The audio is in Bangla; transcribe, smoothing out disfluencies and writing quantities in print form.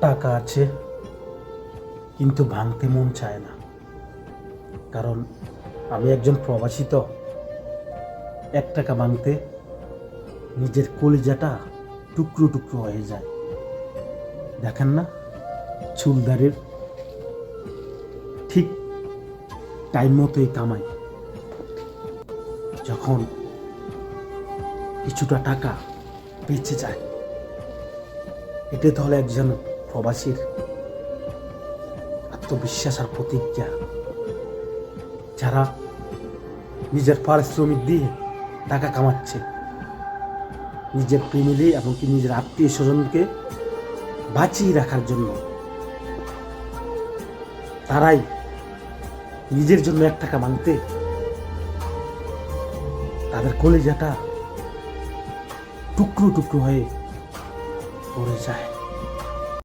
টাকা আছে কিন্তু ভাঙতে মন চায় না, কারণ আমি একজন প্রবাসী। তো 1 টাকা ভাঙতে নিজের কলিজাটা টুকরো টুকরো হয়ে যায়। দেখেন না, চুলদারের ঠিক টাইম মতোই কামাই, যখন কিছুটা টাকা বেঁচে যায়, এটা তো হলো একজন প্রবাসীর আত্মবিশ্বাস আর প্রতিজ্ঞা। যারা নিজের পারিশ্রমিক দিয়ে টাকা কামাচ্ছে, নিজের ফ্যামিলি এমনকি নিজের আত্মীয় স্বজনকে বাঁচিয়ে রাখার জন্য, তারাই নিজের জন্য 1 টাকা ভাঙতে তাদের কলিজাটা টুকরো টুকরো হয়ে পড়ে যায়।